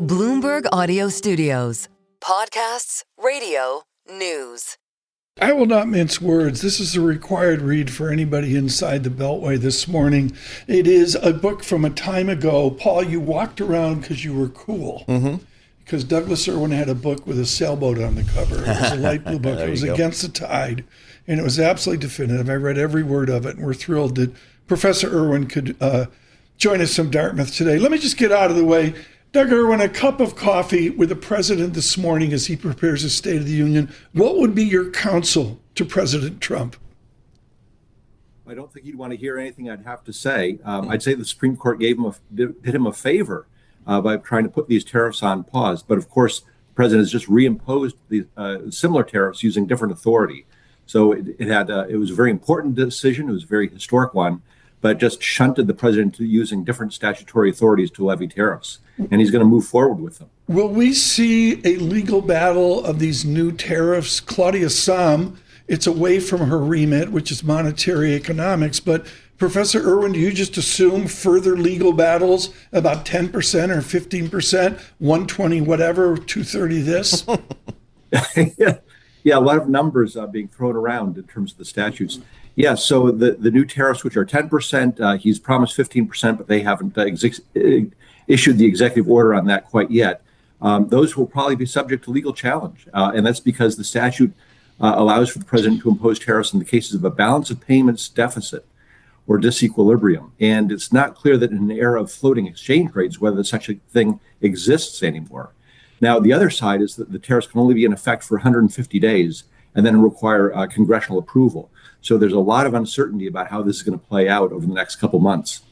Bloomberg Audio Studios. Podcasts, radio, news. I will not mince words. This is a required read for anybody inside the Beltway this morning. It is a book from a time ago. Paul, you walked around because you were cool. Because Douglas Irwin had a book with a sailboat on the cover. It was a light blue book. It was Against the Tide. And it was absolutely definitive. I read every word of it, and we're thrilled that Professor Irwin could join us from Dartmouth today. Let me just get out of the way. Doug Irwin, a cup of coffee with the president this morning as he prepares his State of the Union. What would be your counsel to President Trump? I don't think he'd want to hear anything I'd have to say. I'd say the Supreme Court did him a favor by trying to put these tariffs on pause. But of course, the president has just reimposed the similar tariffs using different authority. So it was a very important decision. It was a very historic one, but just shunted the president to using different statutory authorities to levy tariffs. And he's going to move forward with them. Will we see a legal battle of these new tariffs? Claudia Sahm, it's away from her remit, which is monetary economics. But Professor Irwin, do you just assume further legal battles about 10% or 15%, 120 whatever, 230 this? Yeah, a lot of numbers being thrown around in terms of the statutes. Yeah, so the new tariffs, which are 10%, he's promised 15%, but they haven't issued the executive order on that quite yet. Those will probably be subject to legal challenge. And that's because the statute allows for the president to impose tariffs in the cases of a balance of payments deficit or disequilibrium. And it's not clear that in an era of floating exchange rates, whether such a thing exists anymore. Now, the other side is that the tariffs can only be in effect for 150 days and then require congressional approval. So there's a lot of uncertainty about how this is going to play out over the next couple months.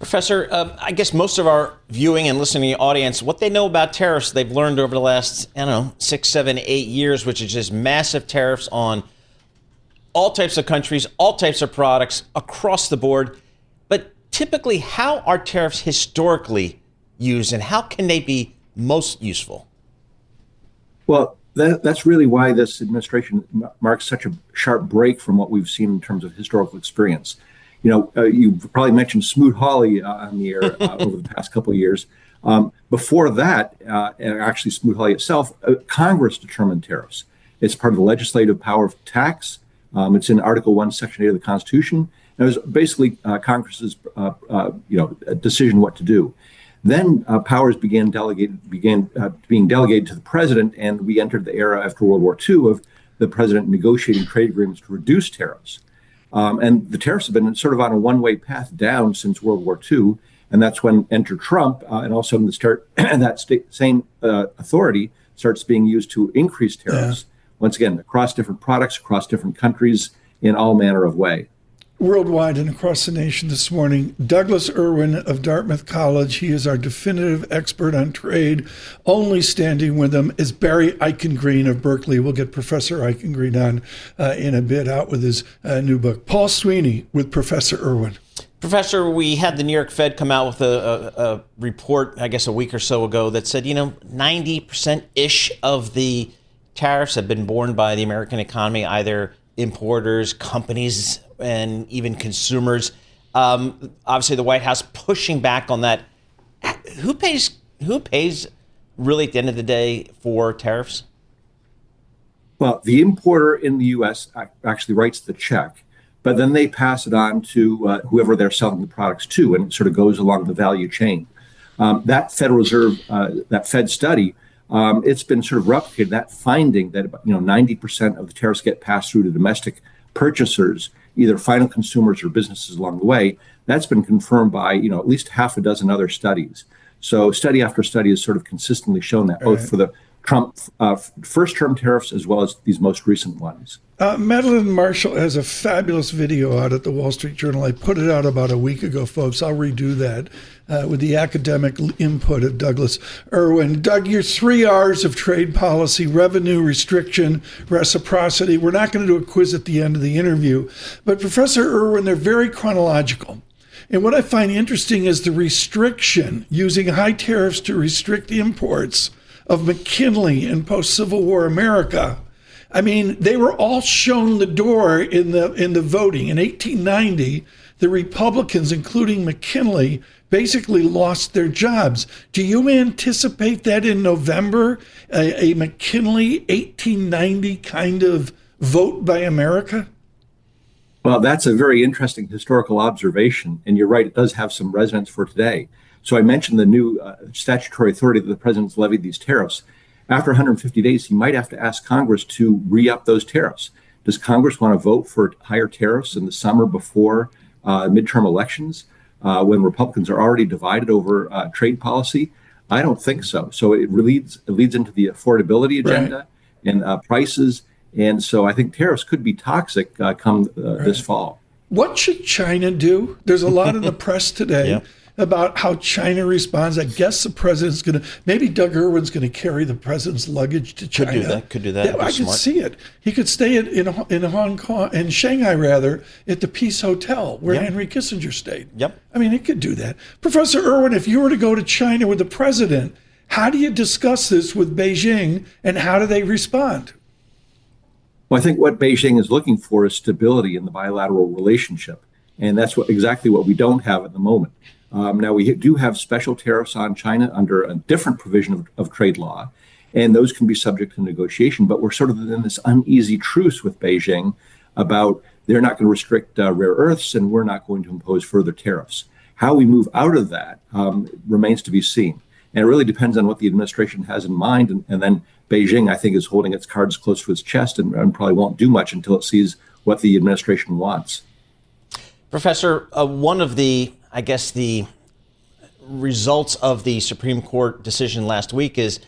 Professor, I guess most of our viewing and listening audience, what they know about tariffs, they've learned over the last, 6, 7, 8 years, which is just massive tariffs on all types of countries, all types of products across the board. But typically, how are tariffs historically used and how can they be most useful? Well, that's really why this administration marks such a sharp break from what we've seen in terms of historical experience. You probably mentioned Smoot-Hawley on the air over the past couple of years. Before that, actually Smoot-Hawley itself, Congress determined tariffs. It's part of the legislative power of tax. It's in Article 1, Section 8 of the Constitution. And it was basically Congress's decision what to do. Then powers began being delegated to the president, and we entered the era after World War II of the president negotiating trade agreements to reduce tariffs. And the tariffs have been sort of on a one-way path down since World War II, and that's when enter Trump, and also in that same authority starts being used to increase tariffs, once again, across different products, across different countries, in all manner of way. Worldwide and across the nation this morning, Douglas Irwin of Dartmouth College. He is our definitive expert on trade. Only standing with him is Barry Eichengreen of Berkeley. We'll get Professor Eichengreen on in a bit, out with his new book. Paul Sweeney with Professor Irwin. Professor, we had the New York Fed come out with a report, I guess a week or so ago, that said, 90%-ish of the tariffs have been borne by the American economy, either importers, companies, and even consumers. Obviously, the White House pushing back on that. Who pays really at the end of the day for tariffs? Well, the importer in the U.S. actually writes the check, but then they pass it on to whoever they're selling the products to, and it sort of goes along the value chain. That Federal Reserve, that Fed study, it's been sort of replicated, that finding that 90% of the tariffs get passed through to domestic purchasers, either final consumers or businesses along the way. That's been confirmed by at least half a dozen other studies. So study after study has sort of consistently shown that, both for the Trump first-term tariffs as well as these most recent ones. Madeline Marshall has a fabulous video out at the Wall Street Journal. I put it out about a week ago, folks. I'll redo that with the academic input of Douglas Irwin. Doug, your 3 R's of trade policy: revenue, restriction, reciprocity. We're not going to do a quiz at the end of the interview, but Professor Irwin, they're very chronological. And what I find interesting is the restriction, using high tariffs to restrict imports of McKinley in post-Civil War America. I mean, they were all shown the door in the voting. In 1890, the Republicans, including McKinley, basically lost their jobs. Do you anticipate that in November, a McKinley 1890 kind of vote by America? Well, that's a very interesting historical observation. And you're right, it does have some resonance for today. So I mentioned the new statutory authority that the president's levied these tariffs. After 150 days, he might have to ask Congress to re-up those tariffs. Does Congress want to vote for higher tariffs in the summer before midterm elections when Republicans are already divided over trade policy? I don't think so. So it leads into the affordability agenda and prices. And so I think tariffs could be toxic come this fall. What should China do? There's a lot in the press today about how China responds. I guess the president's going to, maybe Doug Irwin's going to carry the president's luggage to China. Could do that. Yeah, I could see it. He could stay in Hong Kong, in Shanghai rather, at the Peace Hotel where Henry Kissinger stayed. I mean, it could do that. Professor Irwin, if you were to go to China with the president, how do you discuss this with Beijing and how do they respond? Well, I think what Beijing is looking for is stability in the bilateral relationship. And that's exactly what we don't have at the moment. Now, we do have special tariffs on China under a different provision of trade law, and those can be subject to negotiation. But we're sort of in this uneasy truce with Beijing about they're not going to restrict rare earths and we're not going to impose further tariffs. How we move out of that remains to be seen. And it really depends on what the administration has in mind. And then Beijing, I think, is holding its cards close to its chest and probably won't do much until it sees what the administration wants. Professor, one of the results of the Supreme Court decision last week is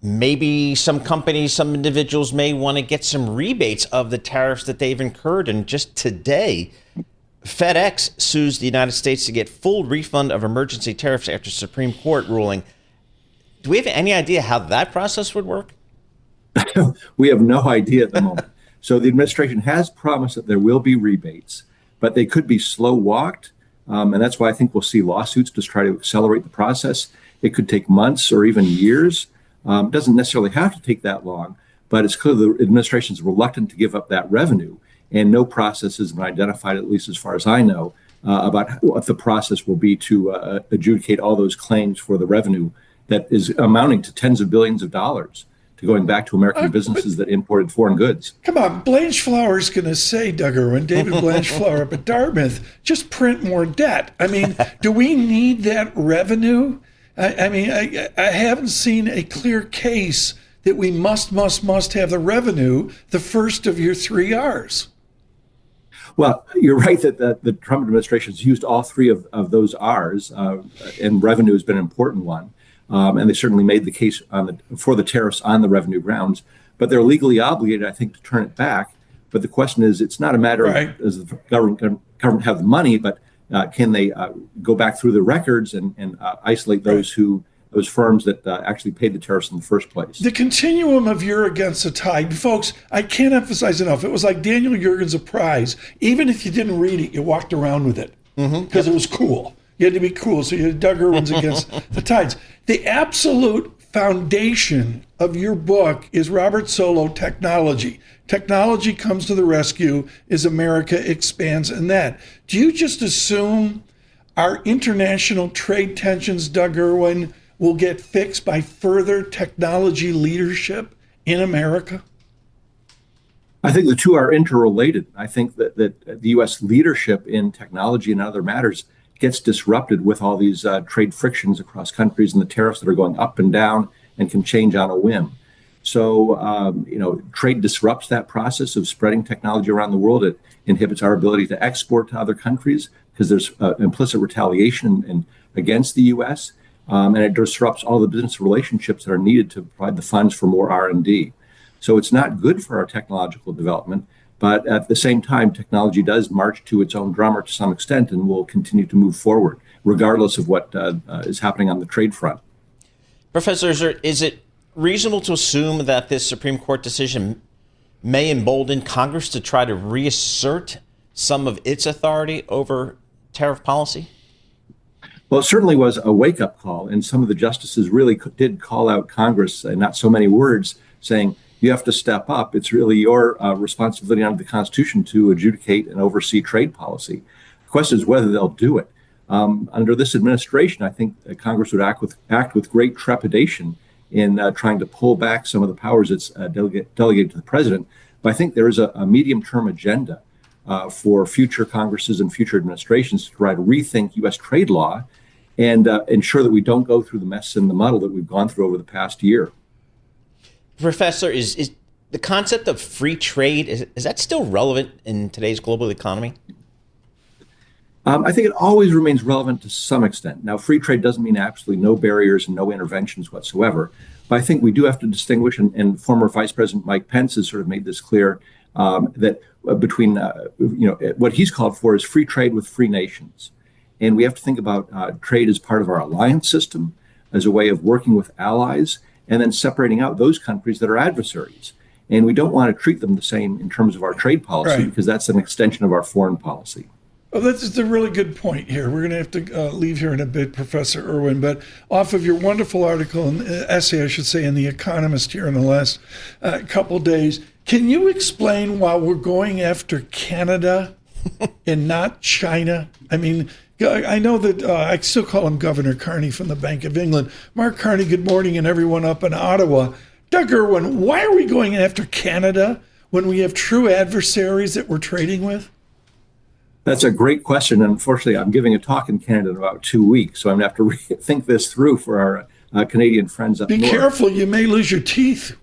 maybe some companies, some individuals may want to get some rebates of the tariffs that they've incurred. And just today, FedEx sues the United States to get full refund of emergency tariffs after Supreme Court ruling. Do we have any idea how that process would work? We have no idea at the moment. So the administration has promised that there will be rebates, but they could be slow walked. And that's why I think we'll see lawsuits to try to accelerate the process. It could take months or even years. It doesn't necessarily have to take that long, but it's clear the administration is reluctant to give up that revenue. And no process has been identified, at least as far as I know, about what the process will be to adjudicate all those claims for the revenue that is amounting to tens of billions of dollars to going back to American businesses that imported foreign goods. Come on, Blanchflower's going to say, Doug Irwin, David Blanchflower up at Dartmouth, just print more debt. I mean, do we need that revenue? I haven't seen a clear case that we must have the revenue, the first of your 3 R's. Well, you're right that the Trump administration has used all three of those R's, and revenue has been an important one. And they certainly made the case for the tariffs on the revenue grounds, but they're legally obligated, I think, to turn it back. But the question is, it's not a matter of does the government have the money, but can they go back through the records and isolate those firms that actually paid the tariffs in the first place. The continuum of you're against the tide. Folks, I can't emphasize enough. It was like Daniel Yergin's prize. Even if you didn't read it, you walked around with it because it was cool. You had to be cool. So you had Doug Irwin's against the tides. The absolute foundation of your book is Robert Solow, technology. Technology comes to the rescue as America expands in that. Do you just assume our international trade tensions, Doug Irwin, will get fixed by further technology leadership in America? I think the two are interrelated. I think that the U.S. leadership in technology and other matters gets disrupted with all these trade frictions across countries and the tariffs that are going up and down and can change on a whim. So, trade disrupts that process of spreading technology around the world. It inhibits our ability to export to other countries because there's implicit retaliation against the U.S. And it disrupts all the business relationships that are needed to provide the funds for more R&D. So it's not good for our technological development. But at the same time, technology does march to its own drummer to some extent and will continue to move forward, regardless of what is happening on the trade front. Professor, is it reasonable to assume that this Supreme Court decision may embolden Congress to try to reassert some of its authority over tariff policy? Well, it certainly was a wake-up call, and some of the justices really did call out Congress, in not so many words, saying, you have to step up. It's really your responsibility under the Constitution to adjudicate and oversee trade policy. The question is whether they'll do it. Under this administration, I think Congress would act with great trepidation in trying to pull back some of the powers it's delegated to the president. But I think there is a medium-term agenda for future Congresses and future administrations to try to rethink U.S. trade law and ensure that we don't go through the mess and the muddle that we've gone through over the past year. Professor, is the concept of free trade, is that still relevant in today's global economy? I think it always remains relevant to some extent. Now, free trade doesn't mean absolutely no barriers and no interventions whatsoever. But I think we do have to distinguish, and former Vice President Mike Pence has sort of made this clear, that between what he's called for is free trade with free nations. And we have to think about trade as part of our alliance system, as a way of working with allies, and then separating out those countries that are adversaries. And we don't want to treat them the same in terms of our trade policy, because that's an extension of our foreign policy. Well, that's a really good point here. We're going to have to leave here in a bit, Professor Irwin, but off of your wonderful article, and essay, I should say, in The Economist here in the last couple days, can you explain why we're going after Canada and not China? I mean, I know that I still call him Governor Carney from the Bank of England. Mark Carney, good morning, and everyone up in Ottawa. Doug Irwin, why are we going after Canada when we have true adversaries that we're trading with? That's a great question. And unfortunately, I'm giving a talk in Canada in about 2 weeks, so I'm going to have to think this through for our Canadian friends up north. Be careful, you may lose your teeth.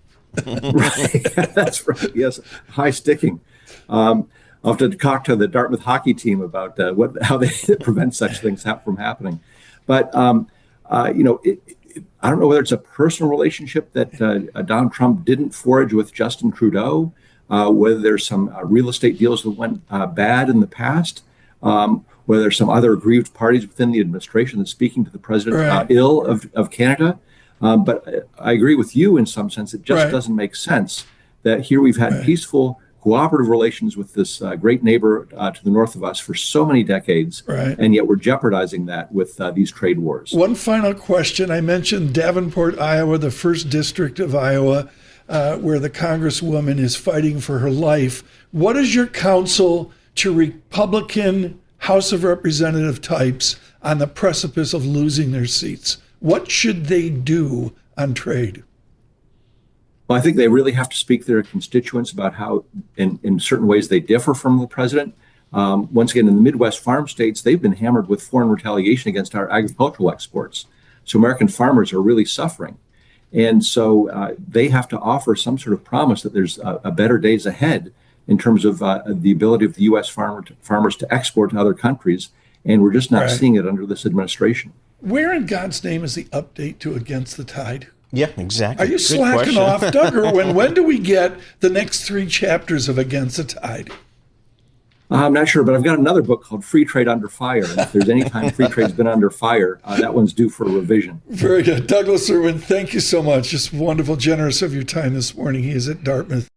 Right, that's right. Yes, high sticking. I'll have to talk to the Dartmouth hockey team about how they prevent such things from happening. But I don't know whether it's a personal relationship that Donald Trump didn't forge with Justin Trudeau. Whether there's some real estate deals that went bad in the past, whether there's some other aggrieved parties within the administration that's speaking to the president ill of Canada. But I agree with you in some sense. It just doesn't make sense that here we've had peaceful, cooperative relations with this great neighbor to the north of us for so many decades, and yet we're jeopardizing that with these trade wars. One final question. I mentioned Davenport, Iowa, the first district of Iowa, where the Congresswoman is fighting for her life. What is your counsel to Republican House of Representative types on the precipice of losing their seats? What should they do on trade? Well, I think they really have to speak to their constituents about how, in certain ways, they differ from the president. Once again, in the Midwest farm states, they've been hammered with foreign retaliation against our agricultural exports. So American farmers are really suffering. And so they have to offer some sort of promise that there's a better days ahead in terms of the ability of the U.S. farmers to export to other countries. And we're just not seeing it under this administration. Where in God's name is the update to Against the Tide? Yeah, exactly. Are you slacking off, Doug Irwin? When do we get the next 3 chapters of Against the Tide? I'm not sure, but I've got another book called Free Trade Under Fire. And if there's any time free trade's been under fire, that one's due for a revision. Very good. Douglas Irwin, thank you so much. Just wonderful, generous of your time this morning. He is at Dartmouth.